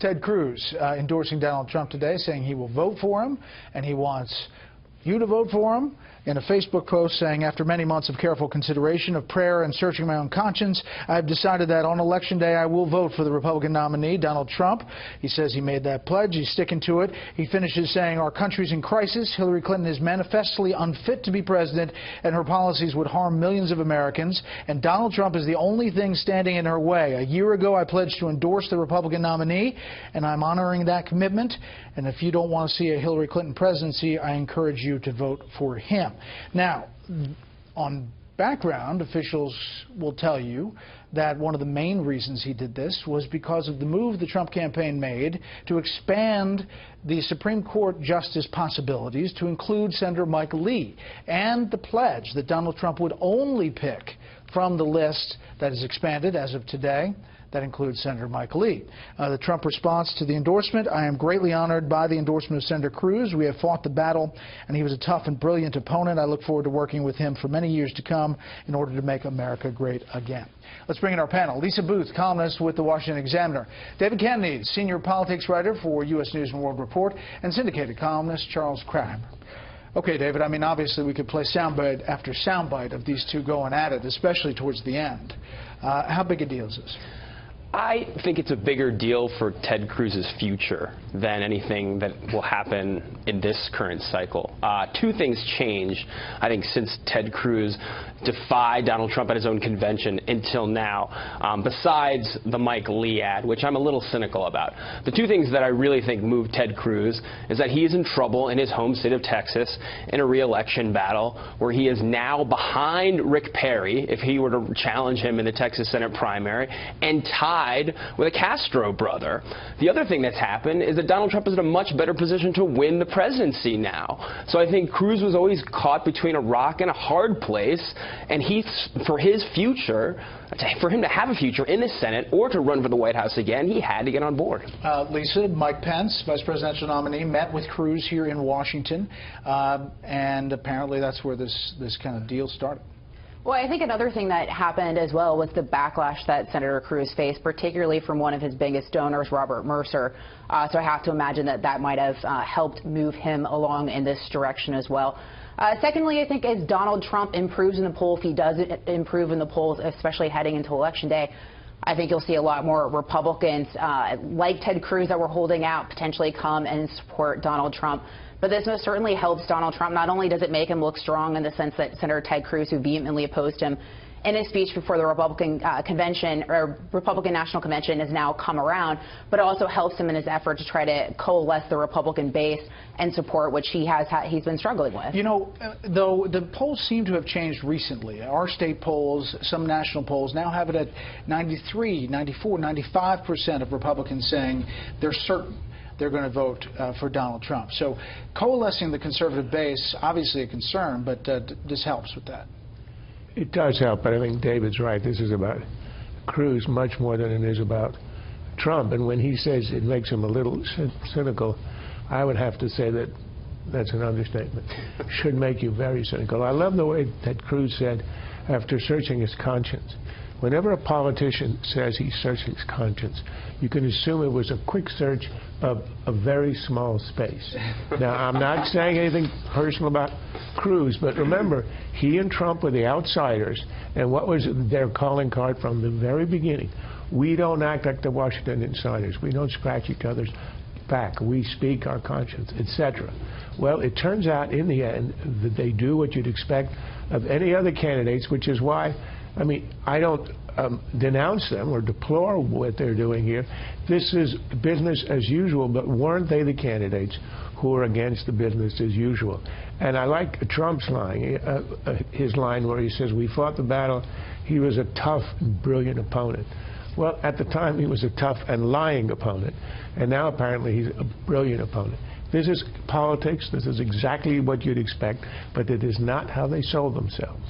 Ted Cruz endorsing Donald Trump today, saying he will vote for him, and he wants you to vote for him. In a Facebook post saying, after many months of careful consideration, of prayer, and searching my own conscience, I have decided that on Election Day I will vote for the Republican nominee, Donald Trump. He says he made that pledge. He's sticking to it. He finishes saying, our country's in crisis. Hillary Clinton is manifestly unfit to be president, and her policies would harm millions of Americans. And Donald Trump is the only thing standing in her way. A year ago, I pledged to endorse the Republican nominee, and I'm honoring that commitment. And if you don't want to see a Hillary Clinton presidency, I encourage you to vote for him. Now, on background, officials will tell you that one of the main reasons he did this was because of the move the Trump campaign made to expand the Supreme Court justice possibilities to include Senator Mike Lee, and the pledge that Donald Trump would only pick from the list that is expanded as of today. That includes Senator Mike Lee. The Trump response to the endorsement: I am greatly honored by the endorsement of Senator Cruz. We have fought the battle, and he was a tough and brilliant opponent. I look forward to working with him for many years to come in order to make America great again. Let's bring in our panel. Lisa Booth, columnist with the Washington Examiner. David Kennedy, senior politics writer for U.S. News and World Report, and syndicated columnist Charles Kramer. Okay, David, I mean, obviously we could play soundbite after soundbite of these two going at it, especially towards the end. How big a deal is this? I think it's a bigger deal for Ted Cruz's future than anything that will happen in this current cycle. Two things changed, I think, since Ted Cruz defied Donald Trump at his own convention until now, besides the Mike Lee ad, which I'm a little cynical about. The two things that I really think moved Ted Cruz is that he is in trouble in his home state of Texas in a re-election battle where he is now behind Rick Perry, if he were to challenge him in the Texas Senate primary, and tied with a Castro brother. The other thing that's happened is that Donald Trump is in a much better position to win the presidency now. So I think Cruz was always caught between a rock and a hard place, and for his future, for him to have a future in the Senate or to run for the White House again, he had to get on board. Lisa, Mike Pence, vice presidential nominee, met with Cruz here in Washington, and apparently that's where this kind of deal started. Well, I think another thing that happened as well was the backlash that Senator Cruz faced, particularly from one of his biggest donors, Robert Mercer. So I have to imagine that that might have helped move him along in this direction as well. Secondly, I think as Donald Trump improves in the polls, if he does improve in the polls, especially heading into Election Day, I think you'll see a lot more Republicans like Ted Cruz that were holding out potentially come and support Donald Trump. But this most certainly helps Donald Trump. Not only does it make him look strong in the sense that Senator Ted Cruz, who vehemently opposed him in his speech before the Republican convention, or Republican National Convention, has now come around, but it also helps him in his effort to try to coalesce the Republican base and support, which he's been struggling with. You know, though the polls seem to have changed recently. Our state polls, some national polls, now have it at 93, 94, 95% of Republicans saying they're certain they're going to vote for Donald Trump. So coalescing the conservative base, obviously a concern, but this helps with that. It does help, but I think David's right. This is about Cruz much more than it is about Trump. And when he says it makes him a little cynical, I would have to say that that's an understatement. Should make you very cynical. I love the way that Cruz said, after searching his conscience. Whenever a politician says he searched his conscience, you can assume it was a quick search of a very small space. Now, I'm not saying anything personal about Cruz, but remember, he and Trump were the outsiders, and what was their calling card from the very beginning? We don't act like the Washington insiders. We don't scratch each other's back. We speak our conscience, etc. Well, it turns out in the end that they do what you'd expect of any other candidates, which is why, I mean, I don't denounce them or deplore what they're doing here. This is business as usual, but weren't they the candidates who are against the business as usual? And I like Trump's line, his line where he says, we fought the battle. He was a tough and brilliant opponent. Well, at the time, he was a tough and lying opponent, and now apparently he's a brilliant opponent. This is politics. This is exactly what you'd expect, but it is not how they sold themselves.